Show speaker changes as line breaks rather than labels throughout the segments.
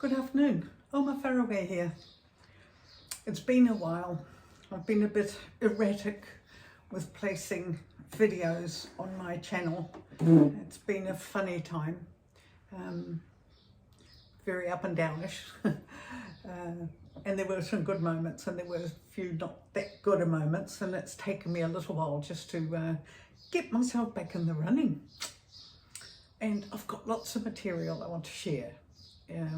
Good afternoon, Oma Faraway here. It's been a while. I've been a bit erratic with placing videos on my channel. It's been a funny time, very up and downish. And there were some good moments and there were a few not that good moments, and it's taken me a little while just to get myself back in the running. And I've got lots of material I want to share.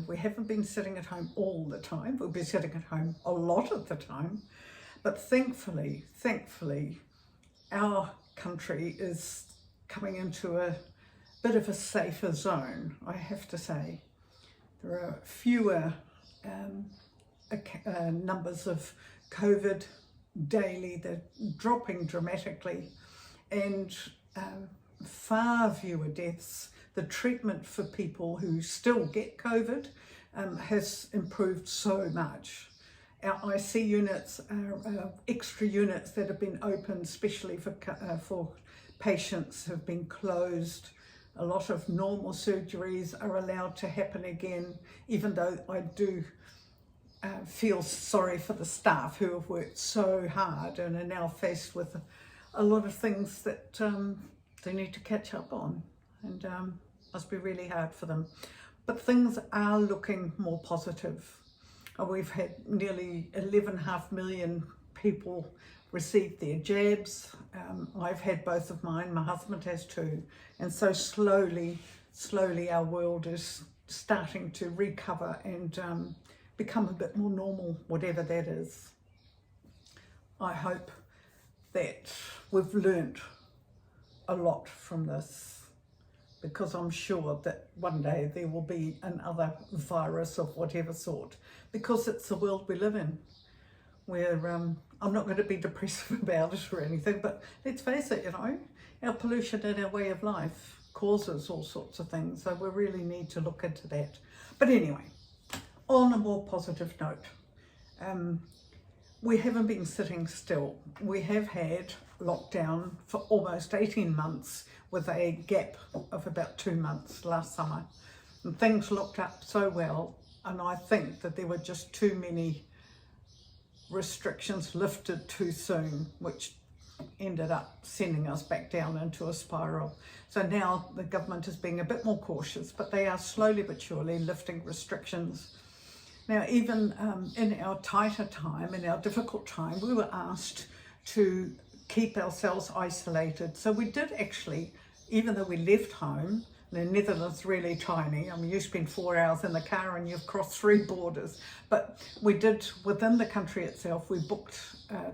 We haven't been sitting at home all the time. We'll be sitting at home a lot of the time. But thankfully, our country is coming into a bit of a safer zone, I have to say. There are fewer numbers of COVID daily. They're dropping dramatically, and far fewer deaths. The treatment for people who still get COVID has improved so much. Our IC units are extra units that have been opened especially for patients have been closed. A lot of normal surgeries are allowed to happen again, even though I do feel sorry for the staff who have worked so hard and are now faced with a lot of things that they need to catch up on, and must be really hard for them. But things are looking more positive. We've had nearly 11.5 million people receive their jabs. I've had both of mine, my husband has too. And so slowly our world is starting to recover and become a bit more normal, whatever that is. I hope that we've learnt a lot from this, because I'm sure that one day there will be another virus of whatever sort, because it's the world we live in, where I'm not going to be depressive about it or anything, but let's face it, our pollution and our way of life causes all sorts of things, so we really need to look into that. But anyway, on a more positive note, we haven't been sitting still. We have had lockdown for almost 18 months with a gap of about 2 months last summer. And things looked up so well, and I think that there were just too many restrictions lifted too soon, which ended up sending us back down into a spiral. So now the government is being a bit more cautious, but they are slowly but surely lifting restrictions. Now, even in our tighter time, in our difficult time, we were asked to keep ourselves isolated. So we did actually, even though we left home, the Netherlands really tiny. I mean, you spend 4 hours in the car and you've crossed 3 borders. But we did, within the country itself, we booked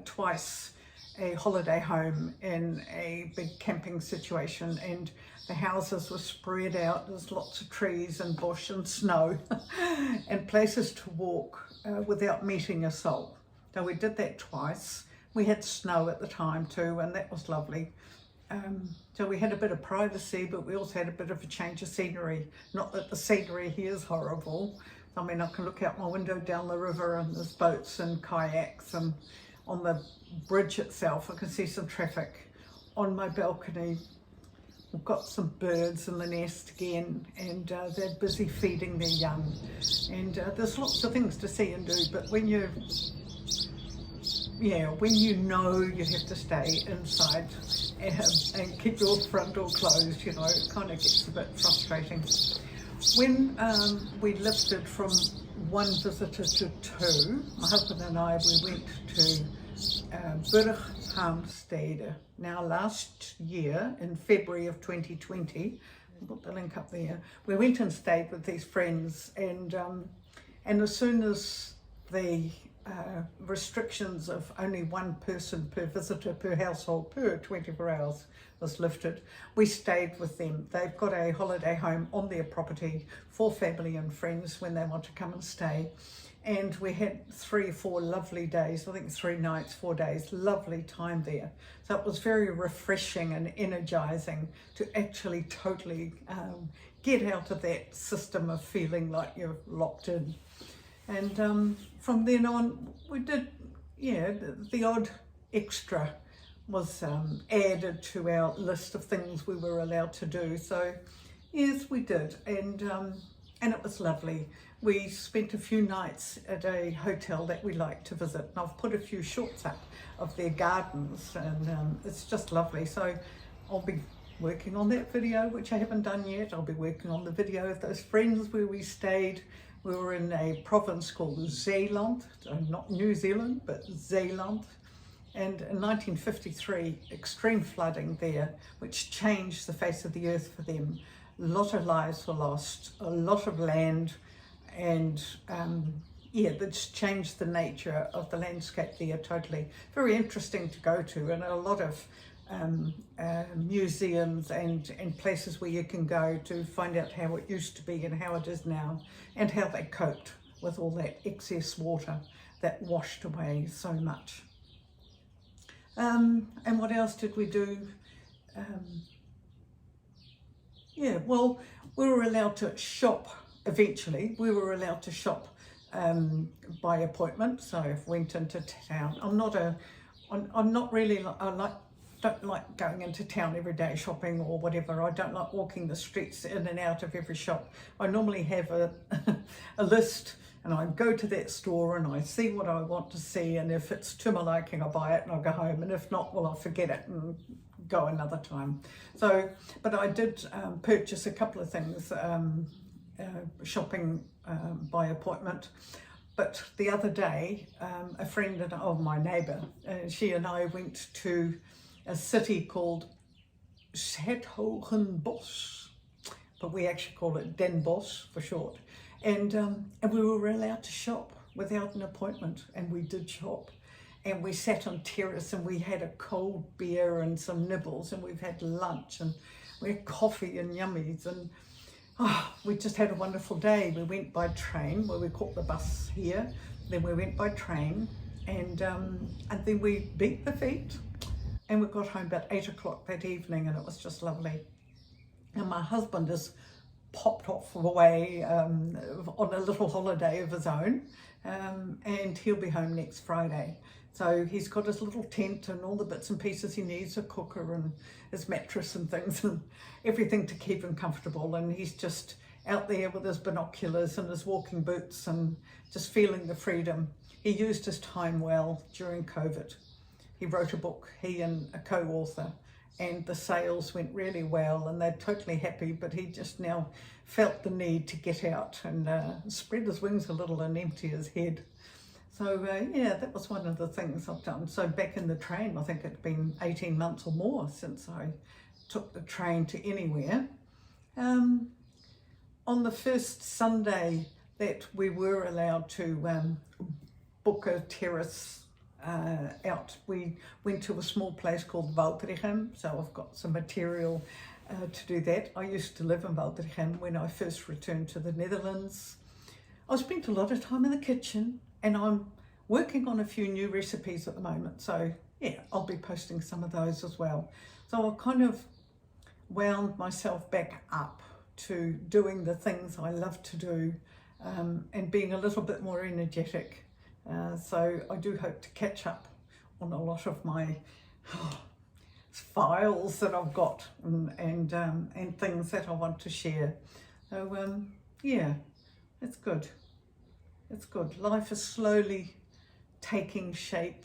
twice a holiday home in a big camping situation, and the houses were spread out. There's lots of trees and bush and snow and places to walk without meeting a soul. So we did that twice. We had snow at the time too, and that was lovely. So we had a bit of privacy, but we also had a bit of a change of scenery. Not that the scenery here is horrible. I mean, I can look out my window down the river and there's boats and kayaks, and on the bridge itself I can see some traffic. On my balcony we've got some birds in the nest again, and they're busy feeding their young, and there's lots of things to see and do. But when you know you have to stay inside and keep your front door closed, it kind of gets a bit frustrating. When we lifted from 1 visitor to 2, my husband and I, we went to Burghamstede. Now, last year in February of 2020, I'll put the link up there, we went and stayed with these friends, and as soon as the restrictions of only 1 person per visitor per household per 24 hours was lifted, we stayed with them. They've got a holiday home on their property for family and friends when they want to come and stay. And we had 3 or 4 lovely days, I think 3 nights, 4 days, lovely time there. So it was very refreshing and energizing to actually totally get out of that system of feeling like you're locked in. And from then on, we did, the odd extra was added to our list of things we were allowed to do. So yes, we did. And and it was lovely. We spent a few nights at a hotel that we like to visit, and I've put a few shots up of their gardens, and it's just lovely. So I'll be working on that video, which I haven't done yet. I'll be working on the video of those friends where we stayed. We were in a province called Zeeland, not New Zealand, but Zeeland. And in 1953, extreme flooding there, which changed the face of the earth for them. A lot of lives were lost, a lot of land, and yeah, that's changed the nature of the landscape there totally. Very interesting to go to, and a lot of museums and places where you can go to find out how it used to be and how it is now, and how they coped with all that excess water that washed away so much. And what else did we do? Yeah, well, we were allowed to shop eventually. We were allowed to shop by appointment. So I went into town. I'm not really, don't like going into town every day shopping or whatever. I don't like walking the streets in and out of every shop. I normally have a list, and I go to that store and I see what I want to see, and if it's to my liking, I buy it and I'll go home, and if not, well, I'll forget it and go another time. So, but I did purchase a couple of things, shopping by appointment. But the other day, a friend of my neighbour, she and I went to a city called Zertogenbosch, but we actually call it Den Bosch for short. And we were allowed to shop without an appointment, and we did shop. And we sat on terrace and we had a cold beer and some nibbles, and we've had lunch and we had coffee and yummies, and we just had a wonderful day. We went by train, where we caught the bus here, then we went by train, and then we beat the feet, and we got home about 8 o'clock that evening, and it was just lovely. And my husband has popped off away on a little holiday of his own, and he'll be home next Friday. So he's got his little tent and all the bits and pieces he needs, a cooker and his mattress and things and everything to keep him comfortable. And he's just out there with his binoculars and his walking boots and just feeling the freedom. He used his time well during COVID. He wrote a book, he and a co-author, and the sales went really well and they're totally happy, but he just now felt the need to get out and spread his wings a little and empty his head. So yeah, that was one of the things I've done. So back in the train, I think it's been 18 months or more since I took the train to anywhere. On the first Sunday that we were allowed to book a terrace out, we went to a small place called Waldrichem, so I've got some material to do that. I used to live in Waldrichem when I first returned to the Netherlands. I spent a lot of time in the kitchen, and I'm working on a few new recipes at the moment, so yeah, I'll be posting some of those as well. So I've kind of wound myself back up to doing the things I love to do, and being a little bit more energetic. So I do hope to catch up on a lot of my files that I've got and things that I want to share. So yeah, it's good. It's good. Life is slowly taking shape,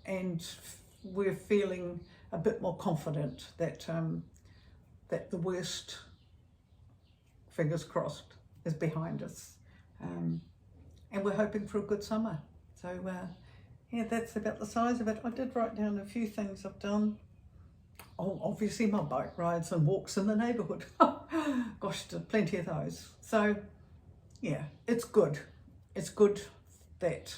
and we're feeling a bit more confident that that the worst, fingers crossed, is behind us, and we're hoping for a good summer. So yeah, that's about the size of it. I did write down a few things I've done. Oh, obviously my bike rides and walks in the neighbourhood. Gosh, plenty of those. So yeah, it's good. It's good that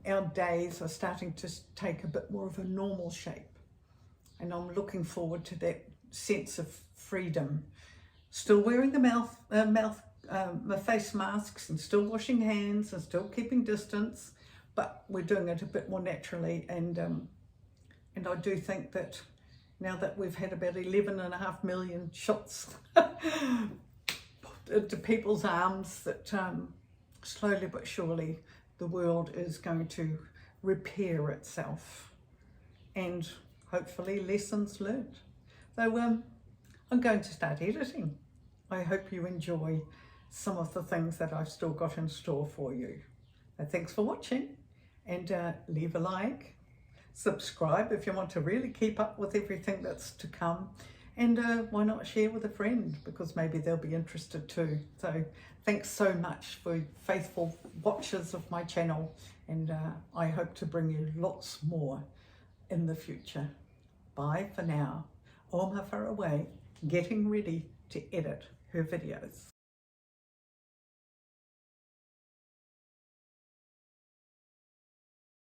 our days are starting to take a bit more of a normal shape, and I'm looking forward to that sense of freedom. Still wearing the face masks, and still washing hands, and still keeping distance, but we're doing it a bit more naturally. And I do think that now that we've had about 11.5 million shots into people's arms, that slowly but surely the world is going to repair itself, and hopefully lessons learned. So I'm going to start editing. I hope you enjoy some of the things that I've still got in store for you. Thanks for watching, and leave a like, subscribe if you want to really keep up with everything that's to come, and why not share with a friend, because maybe they'll be interested too. So thanks so much for faithful watchers of my channel, and I hope to bring you lots more in the future. Bye for now. Oma far away, getting ready to edit her videos.